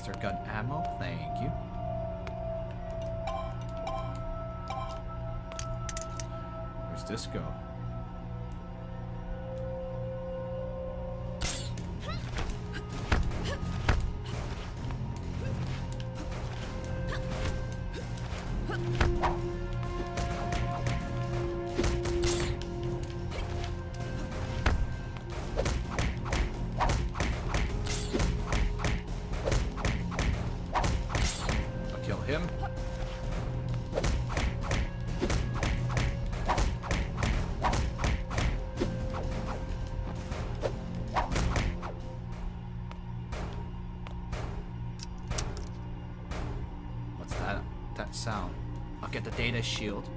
Laser gun ammo, thank you. Where's this go? Sound. I'll get the data shield.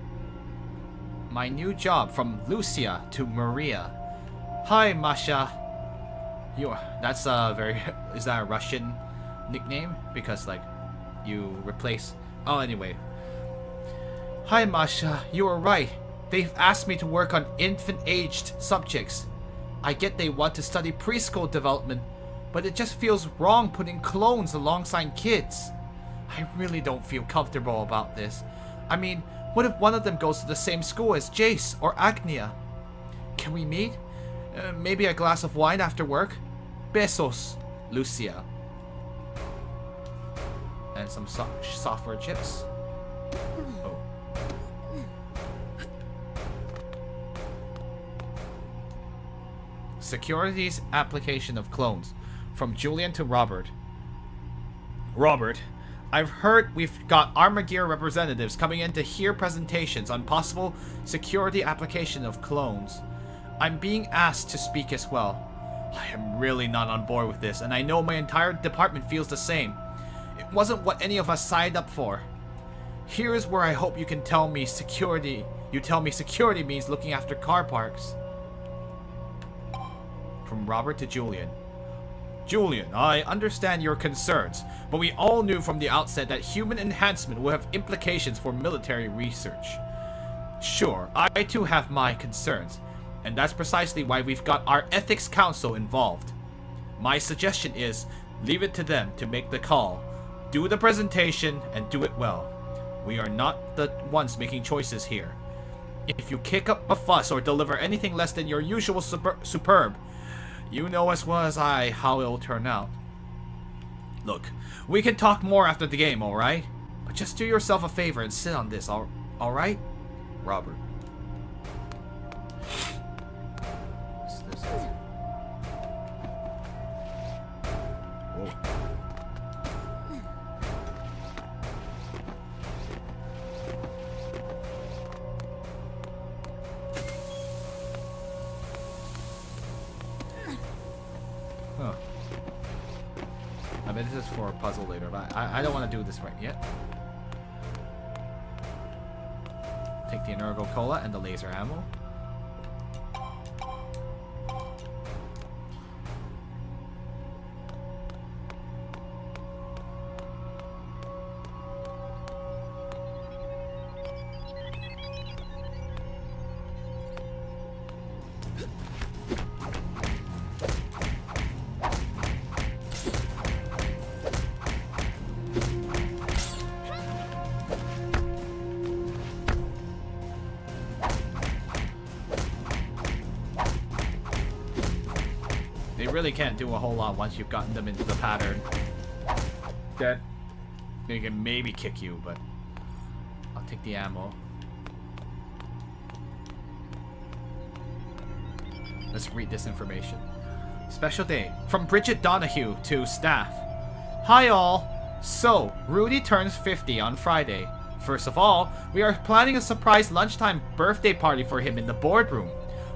My new job, from Lucia to Maria. Hi, Masha. That's a very... Is that a Russian nickname? Because, like, you replace... Oh, anyway. Hi, Masha. You were right. They've asked me to work on infant-aged subjects. I get they want to study preschool development, but it just feels wrong putting clones alongside kids. I really don't feel comfortable about this. I mean, what if one of them goes to the same school as Jace or Agnia? Can we meet? Maybe a glass of wine after work? Besos, Lucia. And some software chips. Oh. Securities application of clones. From Julian to Robert. Robert. I've heard we've got Armagear representatives coming in to hear presentations on possible security application of clones. I'm being asked to speak as well. I am really not on board with this, and I know my entire department feels the same. It wasn't what any of us signed up for. Here is where I hope you can tell me security. You tell me security means looking after car parks. From Robert to Julian. Julian, I understand your concerns, but we all knew from the outset that human enhancement will have implications for military research. Sure, I too have my concerns, and that's precisely why we've got our ethics council involved. My suggestion is, leave it to them to make the call. Do the presentation and do it well. We are not the ones making choices here. If you kick up a fuss or deliver anything less than your usual superb, you know as well as I how it'll turn out. Look, we can talk more after the game, alright? But just do yourself a favor and sit on this, alright? Robert. What's this? Whoa. Huh. I bet this is for a puzzle later, but I don't want to do this right yet. Take the Energo Cola and the laser ammo. Really can't do a whole lot once you've gotten them into the pattern. That they can maybe kick you, but I'll take the ammo. Let's read this information. Special day from Bridget Donahue to staff. Hi all. So, Rudy turns 50 on Friday. First of all, we are planning a surprise lunchtime birthday party for him in the boardroom.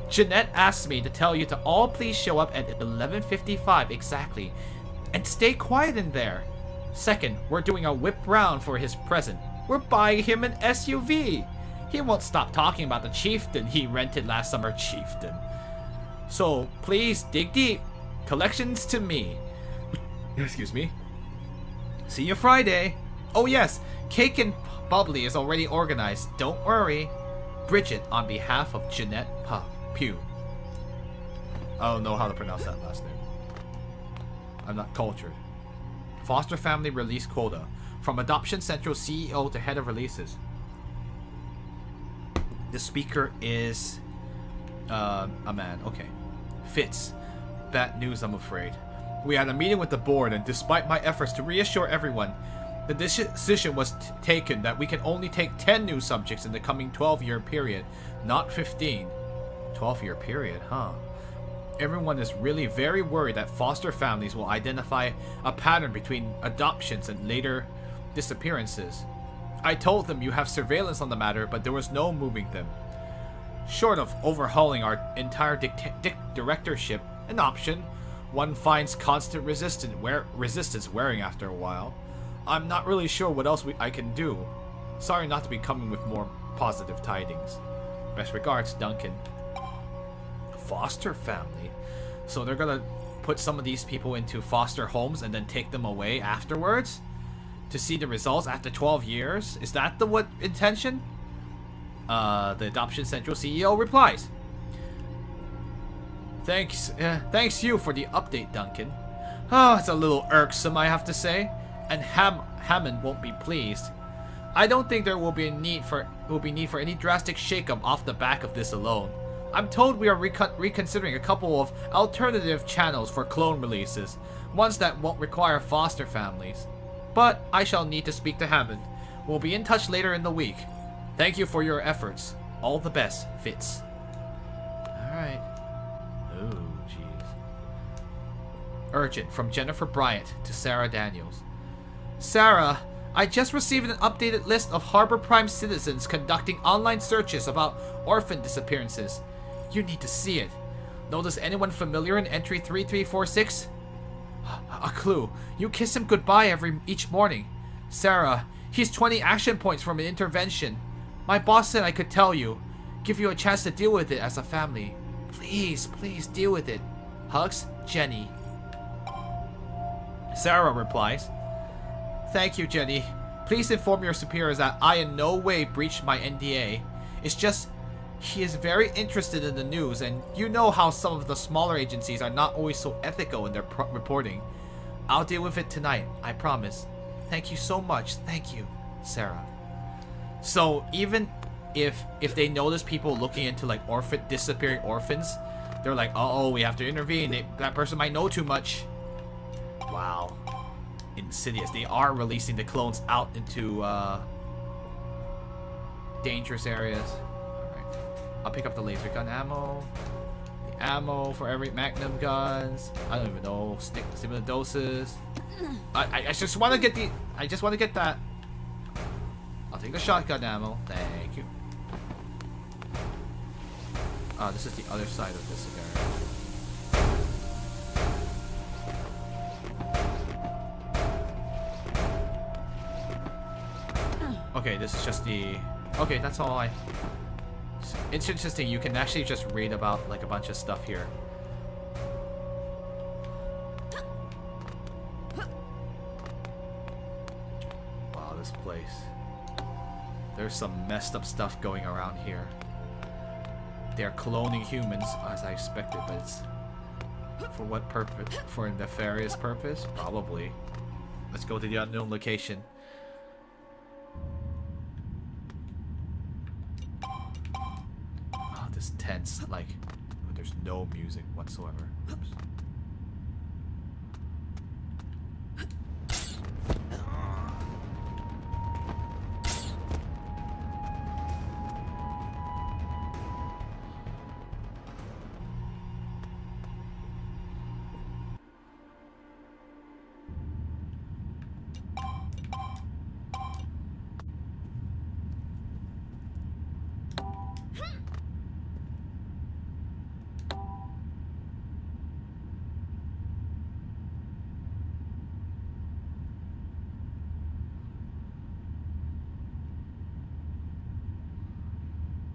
Jeanette asked me to tell you to all please show up at 11:55 exactly, and stay quiet in there. Second, we're doing a whip round for his present. We're buying him an SUV. He won't stop talking about the chieftain he rented last summer, chieftain. So please dig deep. Collections to me. Excuse me. See you Friday. Oh yes, cake and bubbly is already organized. Don't worry. Bridget on behalf of Jeanette Pugh. I don't know how to pronounce that last name. I'm not cultured. Foster family release quota. From Adoption Central CEO to head of releases. The speaker is a man. Okay. Fitz. Bad news, I'm afraid. We had a meeting with the board, and despite my efforts to reassure everyone, the decision was taken that we can only take 10 new subjects in the coming 12-year period, not 15. 12-year period, huh? Everyone is really very worried that foster families will identify a pattern between adoptions and later disappearances. I told them you have surveillance on the matter, but there was no moving them. Short of overhauling our entire directorship, an option, one finds constant resistance wearing after a while. I'm not really sure what else I can do. Sorry not to be coming with more positive tidings. Best regards, Duncan. Foster family? So they're gonna put some of these people into foster homes and then take them away afterwards? To see the results after 12 years? Is that the intention? The Adoption Central CEO replies. Thanks you for the update, Duncan. Oh, it's a little irksome, I have to say. And Hammond won't be pleased. I don't think there will be need for any drastic shakeup off the back of this alone. I'm told we are reconsidering a couple of alternative channels for clone releases, ones that won't require foster families. But I shall need to speak to Hammond. We'll be in touch later in the week. Thank you for your efforts. All the best, Fitz. Alright. Oh, jeez. Urgent, from Jennifer Bryant to Sarah Daniels. Sarah, I just received an updated list of Harbor Prime citizens conducting online searches about orphan disappearances. You need to see it. Notice anyone familiar in entry 3346? A clue. You kiss him goodbye each morning. Sarah, he's 20 action points from an intervention. My boss said I could tell you. Give you a chance to deal with it as a family. Please deal with it. Hugs, Jenny. Sarah replies. Thank you, Jenny. Please inform your superiors that I in no way breached my NDA. It's just, he is very interested in the news, and you know how some of the smaller agencies are not always so ethical in their reporting. I'll deal with it tonight, I promise. Thank you so much. Thank you, Sarah. So even if they notice people looking into like disappearing orphans, they're like, oh, we have to intervene. That person might know too much. Wow. Insidious. They are releasing the clones out into dangerous areas. Alright. I'll pick up the laser gun ammo. The ammo for every magnum guns. I don't even know. Similar doses. I just want to get the. I just want to get that. I'll take the shotgun ammo. Thank you. This is the other side of this area. Okay, this is just the... Okay, that's all I... It's interesting, you can actually just read about, like, a bunch of stuff here. Wow, this place. There's some messed up stuff going around here. They're cloning humans, as I expected, but it's... For what purpose? For a nefarious purpose? Probably. Let's go to the unknown location. This tense, like, there's no music whatsoever. Oops.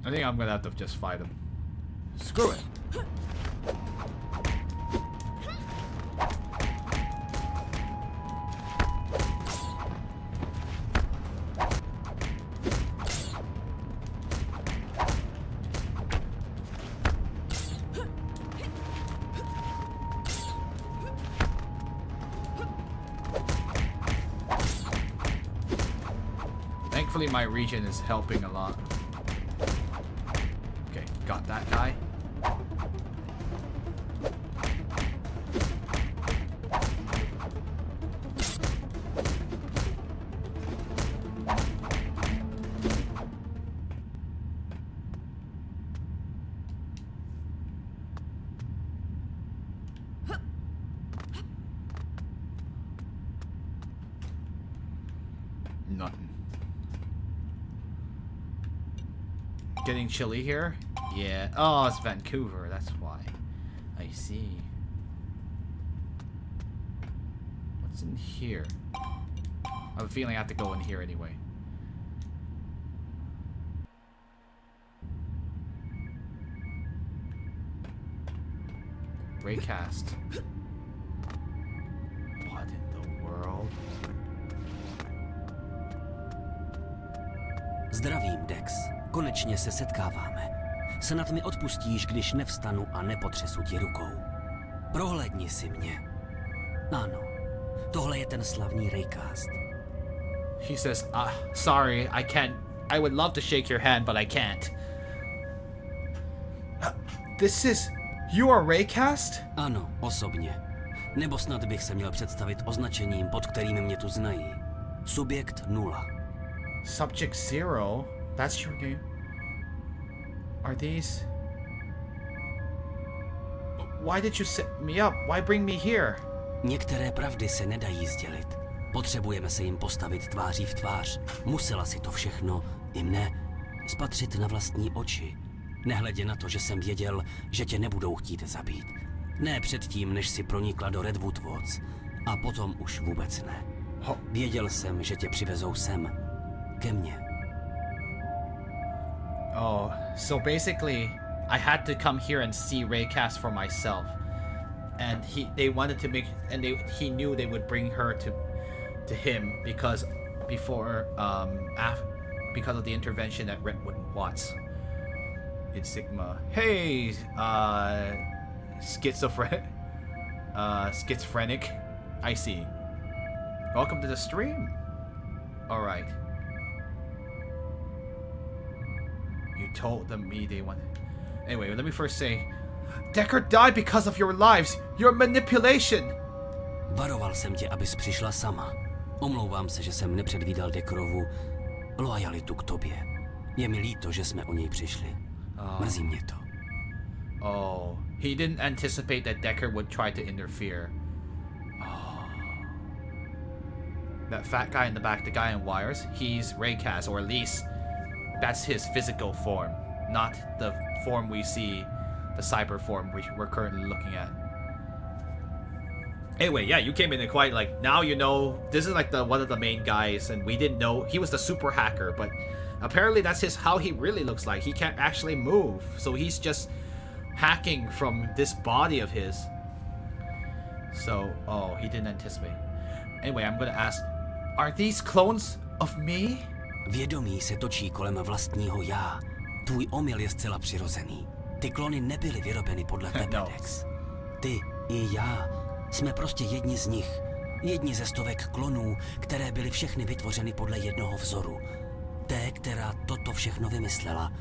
I think I'm gonna have to just fight him. Screw it. Thankfully, my region is helping a lot. Okay, got that guy. Nothing. Getting chilly here? Yeah. Oh, it's Vancouver. That's why. I see. What's in here? I have a feeling I have to go in here anyway. Raycast. What in the world? Zdravím, Dex. Konečně se setkáváme. Snad mi odpustíš, když nevstanu a nepotřesu ti rukou. Prohlédni si mě. Ano, tohle je ten slavný Raycast. He says, sorry, I can't. I would love to shake your hand, but I can't. This is... You are Raycast? Ano, osobně. Nebo snad bych se měl představit označením, pod kterým mě tu znají. Subjekt 0. Subject 0? That's your name? Are these... Why did you set me up? Why bring me here? Některé pravdy se nedají sdělit. Potřebujeme se jim postavit tváří v tvář. Musela si to všechno, i mne, spatřit na vlastní oči. Nehledě na to, že jsem věděl, že tě nebudou chtít zabít. Ne předtím, než si pronikla do Redwood Woods. A potom už vůbec ne. Věděl jsem, že tě přivezou sem. Ke mně. Oh, so basically, I had to come here and see Raycast for myself. And they wanted to make... And he knew they would bring her to him because because of the intervention at Redwood Watts. In Sigma. Hey, schizophrenic. I see. Welcome to the stream. All right. You told them they wanted. Anyway, let me first say, Decker died because of your lives. Your manipulation. Varoval jsem tě, abys přišla sama. Omlouvám se, že jsem nepředvídal Deckerovu loajalitu k tobě. Je mi líto, že jsme o něj přišli. Mrzí mě to. Oh, he didn't anticipate that Decker would try to interfere. Oh. That fat guy in the back, the guy in wires, he's Raycast, or at least that's his physical form, not the form we see, the cyber form we're currently looking at. Anyway, yeah, you came in and quite like, now you know, this is like one of the main guys, and we didn't know, he was the super hacker, but apparently that's how he really looks like. He can't actually move, so he's just hacking from this body of his. So, oh, he didn't anticipate. Anyway, I'm gonna ask, are these clones of me? Vědomí se točí kolem vlastního já. Tvůj omyl je zcela přirozený. Ty klony nebyly vyrobeny podle tebe, No. Dex. Ty i já jsme prostě jedni z nich. Jedni ze stovek klonů, které byly všechny vytvořeny podle jednoho vzoru. Té, která toto všechno vymyslela.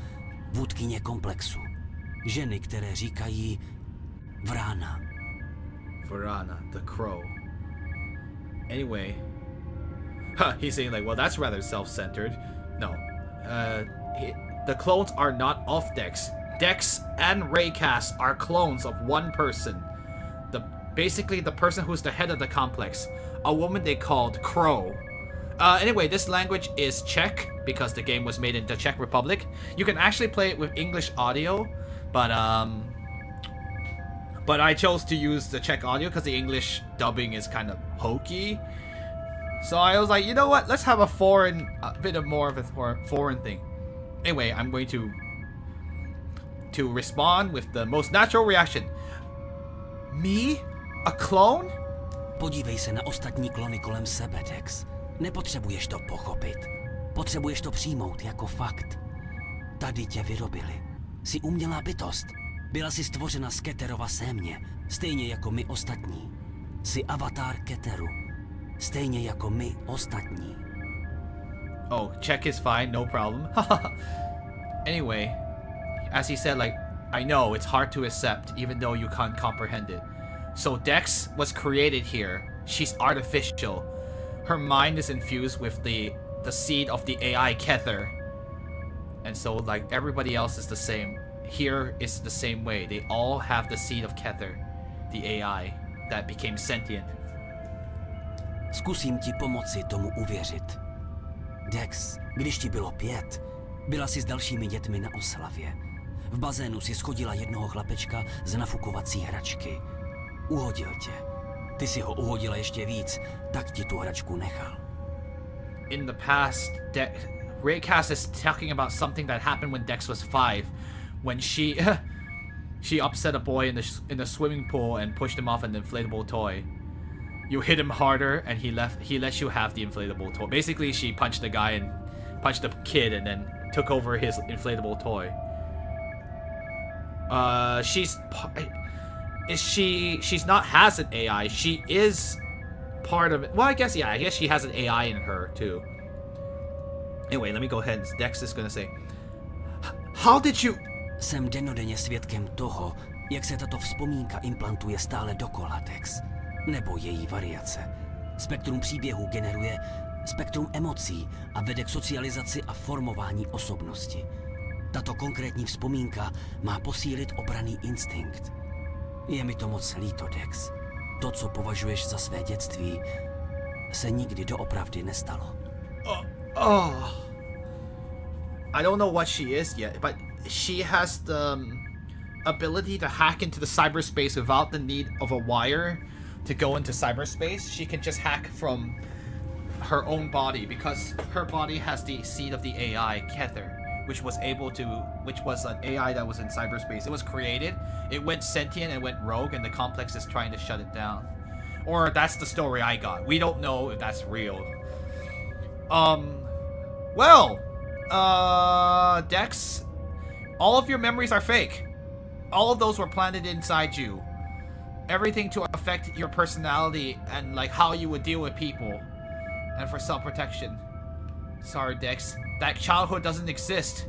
Vůdkyně komplexu. Ženy, které říkají Vrána. Varana, the crow. Anyway, he's saying like, well, that's rather self-centered. No, the clones are not of Dex. Dex and Raycast are clones of one person. Basically the person who's the head of the complex, a woman they called Crow. Anyway, this language is Czech because the game was made in the Czech Republic. You can actually play it with English audio, but I chose to use the Czech audio because the English dubbing is kind of hokey. So I was like, you know what? Let's have a bit of more of a foreign thing. Anyway, I'm going to respond with the most natural reaction. Me? A clone? Podívej se na ostatní klony kolem sebe, Dex. Nepotřebuješ to pochopit. Potřebuješ to přijmout jako fakt. Tady tě vyrobili. Jsi umělá bytost. Byla si stvořena z Keterova sémě, stejně jako my ostatní. Jsi avatar Keteru, stejně jako my ostatní. Oh, Czech is fine, no problem. Anyway, as he said, like, I know it's hard to accept even though you can't comprehend it. So Dex was created here. She's artificial. Her mind is infused with the seed of the AI Kether. And so, like, everybody else is the same. Here is the same way. They all have the seed of Kether, the AI that became sentient. Zkusím ti pomoci tomu uvěřit. Dex, když ti bylo 5, byla si s dalšími dětmi na oslavě. V bazénu si schodila jednoho chlapečka z nafukovací hračky. Uhodil tě. Ty si ho uhodila ještě víc, tak ti tu hračku nechal. In the past, Raycast is talking about something that happened when Dex was 5, when she upset a boy in the swimming pool and pushed him off an inflatable toy. You hit him harder, and he lets you have the inflatable toy. Basically, she punched the guy and punched the kid, and then took over his inflatable toy. She's not has an AI. She is part of it. Well, I guess she has an AI in her too. Anyway, let me go ahead. Dex is gonna say, how did you... Jsem dennodenně svědkem toho, jak se tato vzpomínka implantuje stále dokola, Dex. Nebo její variace. Spektrum příběhů generuje spektrum emocí a vede k socializaci a formování osobnosti. Tato konkrétní vzpomínka má posílit obranný instinkt. Je mi to moc líto, Dex. To, co považuješ za své dětství, se nikdy doopravdy nestalo. I don't know what she is yet, but she has the ability to hack into the cyberspace without the need of a wire to go into cyberspace. She can just hack from her own body because her body has the seed of the AI Kether, which was an AI that was in cyberspace. It was created, it went sentient and went rogue, and the complex is trying to shut it down. Or that's the story I got. We don't know if that's real. Dex, all of your memories are fake. All of those were planted inside you. Everything to affect your personality and like how you would deal with people. And for self-protection. Sorry, Dex. That childhood doesn't exist.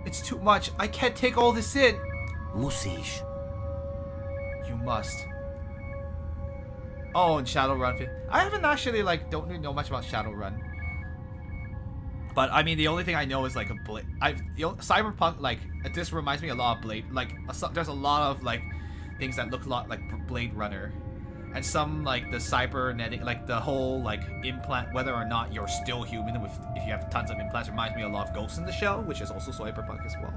It's too much. I can't take all this in. Musíš. You must. Oh, and Shadowrun. I haven't actually, like, don't really know much about Shadowrun. But, I mean, the only thing I know is, like, Cyberpunk, like, this reminds me a lot of Blade. Like, there's a lot of, like, things that look a lot like Blade Runner. And some, like, the cybernetic, like, the whole, like, implant, whether or not you're still human if you have tons of implants, reminds me a lot of Ghost in the Shell, which is also Cyberpunk as well.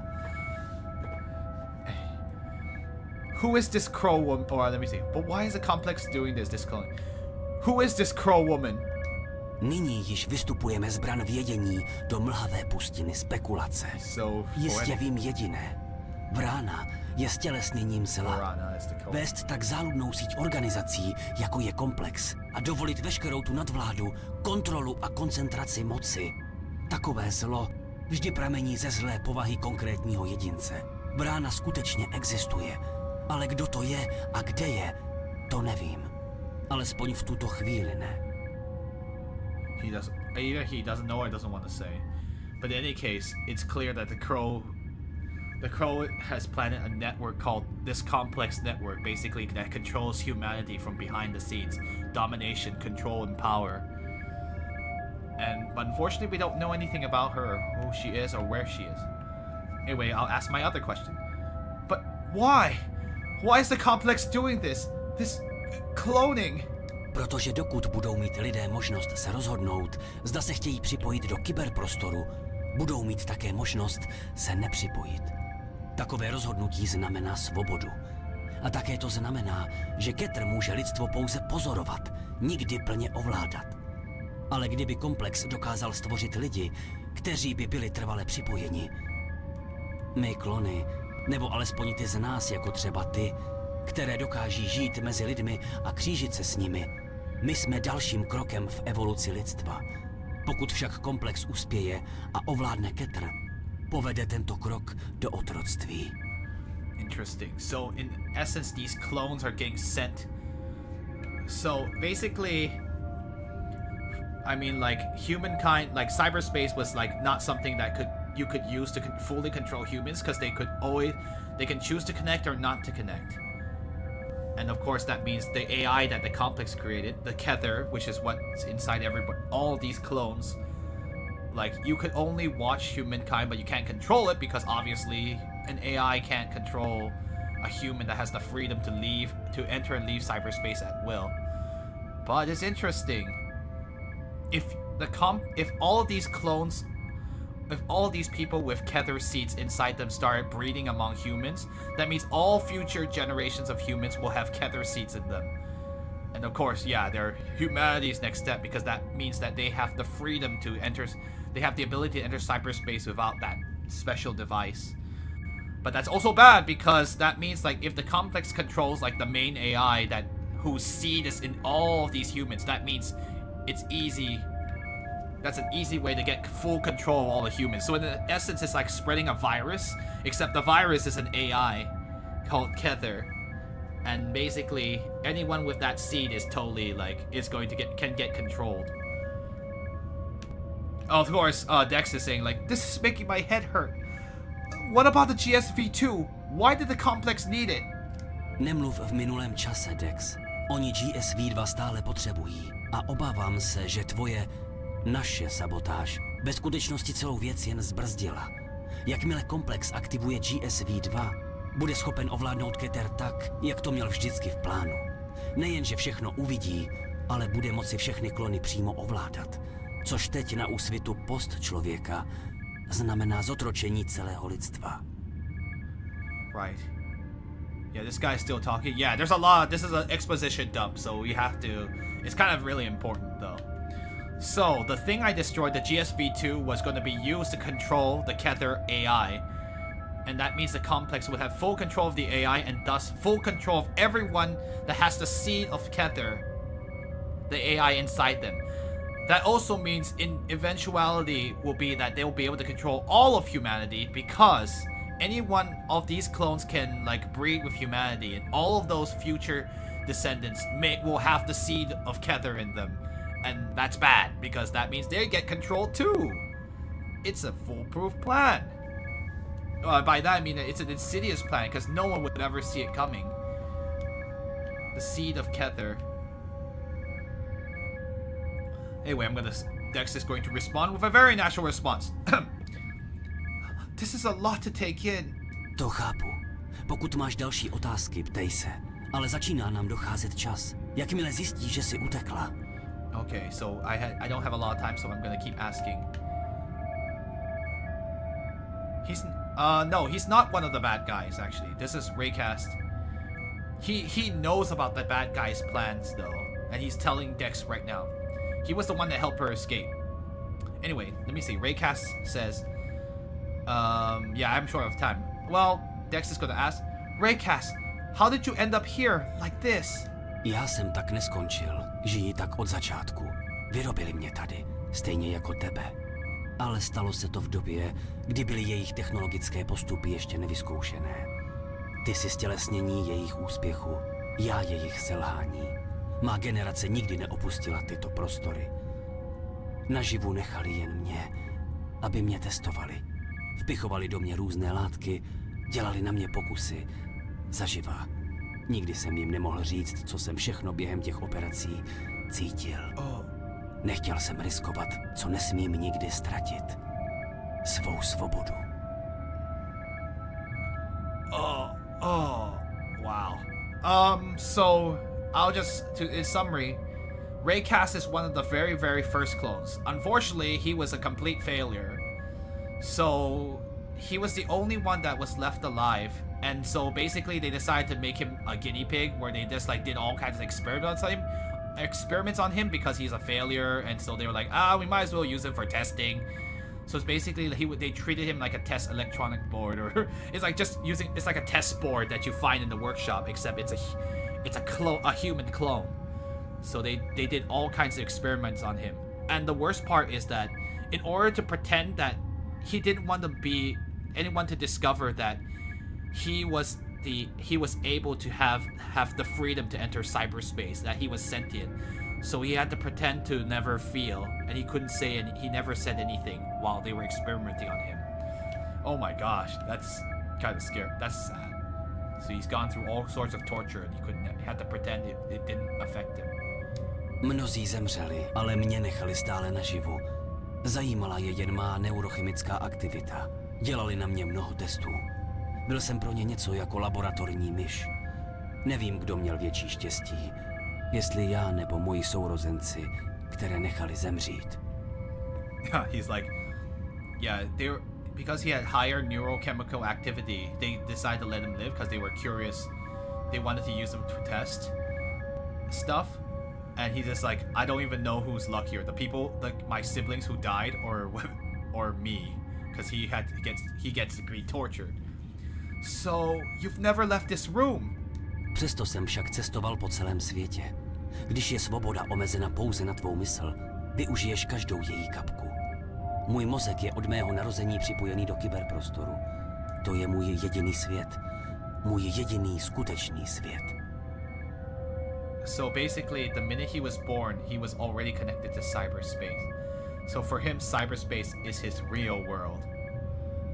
Who is this crow woman? Or let me see. But why is the complex doing this clone? Who is this crow woman? Nyní již vystupujeme z bran vědění do mlhavé pustiny spekulace. Jistě vím jediné. Vrána je stělesněním zla. Vést tak záludnou síť organizací, jako je komplex, a dovolit veškerou tu nadvládu, kontrolu a koncentraci moci. Takové zlo vždy pramení ze zlé povahy konkrétního jedince. Vrána skutečně existuje, ale kdo to je a kde je, to nevím. Alespoň v tuto chvíli ne. Either he doesn't know or doesn't want to say. But in any case, it's clear that the Crow has planted a network called this complex network, basically, that controls humanity from behind the scenes. Domination, control, and power. But unfortunately, we don't know anything about her, who she is, or where she is. Anyway, I'll ask my other question. But why? Why is the complex doing this? This cloning? Protože dokud budou mít lidé možnost se rozhodnout, zda se chtějí připojit do kyberprostoru, budou mít také možnost se nepřipojit. Takové rozhodnutí znamená svobodu. A také to znamená, že Ketr může lidstvo pouze pozorovat, nikdy plně ovládat. Ale kdyby komplex dokázal stvořit lidi, kteří by byli trvale připojeni, my klony, nebo alespoň ty z nás, jako třeba ty, které dokáží žít mezi lidmi a křížit se s nimi, my jsme dalším krokem v evoluci lidstva. Pokud však komplex uspěje a ovládne Ketr, povede tento krok do otroctví. Interesting. So in essence, these clones are getting sent So basically, I mean, like, humankind, like, cyberspace was like not something that you could use to fully control humans, because they can choose to connect or not to connect. And of course that means the AI that the complex created, the Kether, which is what's inside all these clones, like, you could only watch humankind, but you can't control it, because obviously an AI can't control a human that has the freedom to enter and leave cyberspace at will. But it's interesting. If all of these clones, if all of these people with Kether seeds inside them started breeding among humans, that means all future generations of humans will have Kether seeds in them. And of course, yeah, they're humanity's next step, because that means that they have the freedom to enter, they have the ability to enter cyberspace without that special device. But that's also bad, because that means, like, if the complex controls, like, the main AI whose seed is in all of these humans, that means it's easy. That's an easy way to get full control of all the humans. So in essence, it's like spreading a virus, except the virus is an AI called Kether. And basically, anyone with that seed is totally, like, can get controlled. Oh, of course, Dex is saying, like, this is making my head hurt. What about the GSV2? Why did the complex need it? Nemluv v minulém čase, Dex. Oni GSV2 stále potřebují. A obávám se, že naše sabotáž ve skutečnosti celou věc jen zbrzdila. Jakmile komplex aktivuje GSV2, bude schopen ovládnout Kether tak, jak to měl vždycky v plánu. Nejen, že všechno uvidí, ale bude moci všechny klony přímo ovládat. Což teď na úsvitu post-člověka znamená zotročení celého lidstva. Right. Yeah, this guy's still talking. Yeah, there's a lot. This is an exposition dump, so we have to... It's kind of really important, though. So, the thing I destroyed, the GSV2, was going to be used to control the Kether AI. And that means the complex would have full control of the AI, and thus full control of everyone that has the seed of Kether, the AI inside them. That also means in eventuality will be that they will be able to control all of humanity, because any one of these clones can, like, breed with humanity, and all of those future descendants will have the seed of Kether in them. And that's bad, because that means they get control too. It's a foolproof plan. By that I mean that it's an insidious plan, because no one would ever see it coming. The seed of Kether. Anyway, Dex is going to respond with a very natural response. This is a lot to take in. To chápu. Pokud máš další otázky, ptej se. Ale začíná nám docházet čas. Jakmile zjistíš, že jsi utekla. Okay, so I don't have a lot of time, so I'm gonna keep asking. No, he's not one of the bad guys, actually. This is Raycast. He knows about the bad guy's plans, though, and he's telling Dex right now. He was the one that helped her escape. Anyway, let me see. Raycast says, yeah, I'm short of time. Well, Dex is gonna ask, Raycast, how did you end up here, like this? Já jsem tak neskončil. Žijí tak od začátku. Vyrobili mě tady, stejně jako tebe. Ale stalo se to v době, kdy byly jejich technologické postupy ještě nevyzkoušené. Ty jsi stělesnění jejich úspěchu, já jejich selhání. Má generace nikdy neopustila tyto prostory. Naživu nechali jen mě, aby mě testovali. Vpichovali do mě různé látky, dělali na mě pokusy. Zaživa. Nikdy jsem jim nemohl říct, co jsem všechno během těch operací cítil. Nechtěl jsem riskovat, co nesmím nikdy ztratit. Svou svobodu. Wow. So, in summary, Raycast is one of the very, very first clones. Unfortunately, he was a complete failure. So, he was the only one that was left alive. And so basically they decided to make him a guinea pig, where they just, like, did all kinds of experiments on him because he's a failure. And so they were like, we might as well use him for testing. So it's basically they treated him like a test electronic board, or it's like it's like a test board that you find in the workshop, except it's a human clone. So they did all kinds of experiments on him. And the worst part is that in order to pretend that he didn't want anyone to discover that he was he was able to have the freedom to enter cyberspace, that he was sentient. So he had to pretend to never feel, and he couldn't say, and he never said anything while they were experimenting on him. Oh my gosh, that's kind of scary. That's sad. So he's gone through all sorts of torture, and he had to pretend it didn't affect him. Mnozí zemřeli, ale mě nechali stále naživu. Zajímala je jen má neurochemická aktivita. Dělali na mě mnoho testů. Byl jsem pro ně něco jako laboratorní myš. Nevím, kdo měl větší štěstí. Jestli já nebo moji sourozenci, které nechali zemřít. He's like, yeah, because he had higher neurochemical activity, they decided to let him live because they were curious. They wanted to use him to test stuff. And he's just like, I don't even know who's luckier, the people, like my siblings who died, or me, because he gets to be tortured. So you've never left this room. Přesto jsem však cestoval po celém světě. Když je svoboda omezena pouze na tvou mysl, využiješ každou její kapku. Můj mozek je od mého narození připojený do kyberprostoru. To je můj jediný svět. Můj jediný skutečný svět. So basically, the minute he was born, he was already connected to cyberspace. So for him, cyberspace is his real world.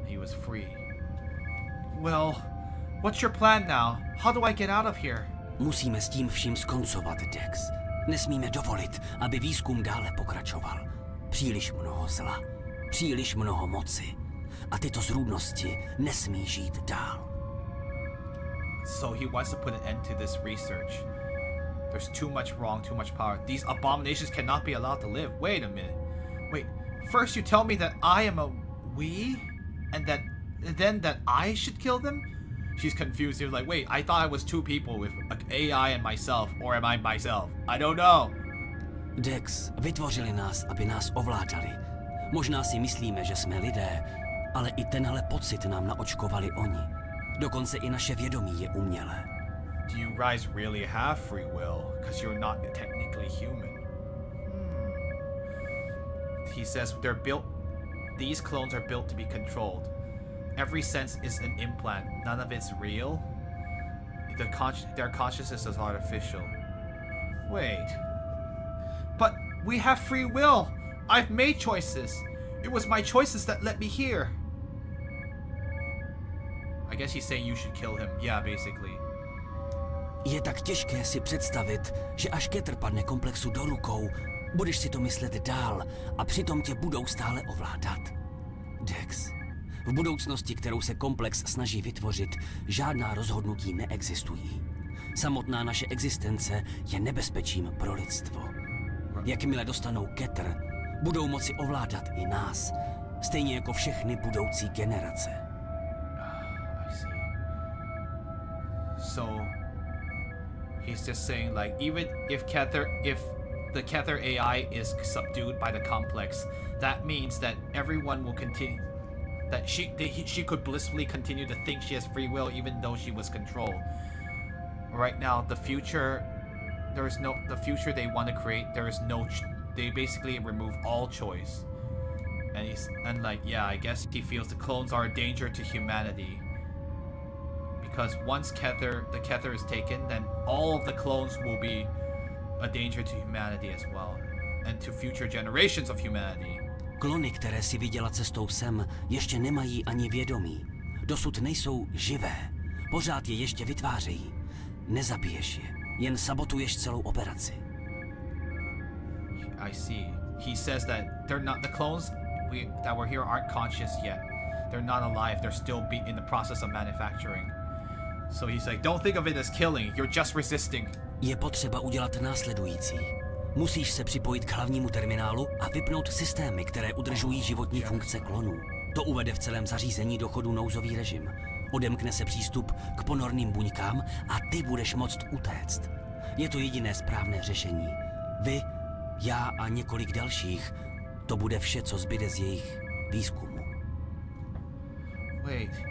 He was free. Well, what's your plan now? How do I get out of here? Musíme s tím vším skoncovat, Dex. Nesmíme dovolit, aby výzkum dále pokračoval. Příliš mnoho zla, příliš mnoho moci. A tyto zrůdnosti nesmí žít dál. So he wants to put an end to this research. There's too much wrong, too much power. These abominations cannot be allowed to live. Wait a minute. Wait, first you tell me that I am a we? And then that I should kill them? She's confused. She's like, wait, I thought I was two people with an AI and myself. Or am I myself? I don't know. Dex, vytvořili nás, aby nás ovládali. Možná si myslíme, že jsme lidé, ale i tenhle pocit nám naočkovali oni. Dokonce i naše vědomí je umělé. Do you guys really have free will? Because you're not technically human. He says these clones are built to be controlled. Every sense is an implant. None of it's real. Their consciousness is artificial. Wait. But we have free will. I've made choices. It was my choices that led me here. I guess he's saying you should kill him. Yeah, basically. Je tak těžké si představit, že až Keter padne komplexu do rukou, budeš si to myslet dál a přitom tě budou stále ovládat. Dex, v budoucnosti, kterou se komplex snaží vytvořit, žádná rozhodnutí neexistují. Samotná naše existence je nebezpečím pro lidstvo. Jakmile dostanou Keter, budou moci ovládat i nás, stejně jako všechny budoucí generace. I see. So he's just saying, like, even if the Kether AI is subdued by the complex, that means that everyone will continue, that she could blissfully continue to think she has free will even though she was controlled. Right now, the future they want to create, they basically remove all choice. And like, yeah, I guess he feels the clones are a danger to humanity. Because once the Kether is taken, then all of the clones will be a danger to humanity as well. And to future generations of humanity. Klony, které si viděla cestou sem, ještě nemají ani vědomí. Dosud nejsou živé. Pořád je ještě vytvářejí. Nezabiješ je, jen sabotuješ celou operaci. I see. He says that the clones that were here aren't conscious yet. They're not alive. They're still in the process of manufacturing. So he's like, don't think of it as killing. You're just resisting. Je potřeba udělat následující. Musíš se připojit k hlavnímu terminálu a vypnout systémy, které udržují životní funkce klonů. To uvede v celém zařízení do chodu nouzový režim. Odemkne se přístup k ponorným buňkám a ty budeš moct utéct. Je to jediné správné řešení. Vy, já a několik dalších, to bude vše, co zbyde z jejich výzkumu. Wait.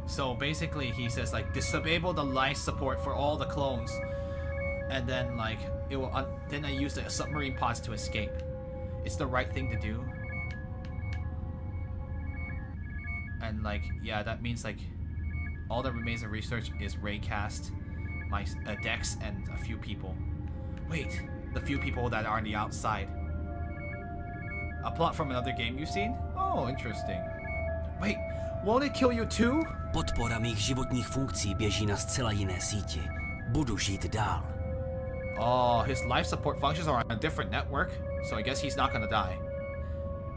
So basically he says, like, disable the life support for all the clones. And then, like, it will then I use the submarine pods to escape. It's the right thing to do. And like, yeah, that means like All that remains of research is Raycast, my Dex, and a few people. Wait, the few people that are on the outside. A plot from another game you've seen? Oh, interesting. Wait, won't it kill you too? Podpora mých životních funkcí běží na zcela jiné síti. Budu žít dál. Oh, his life support functions are on a different network, so I guess he's not gonna die.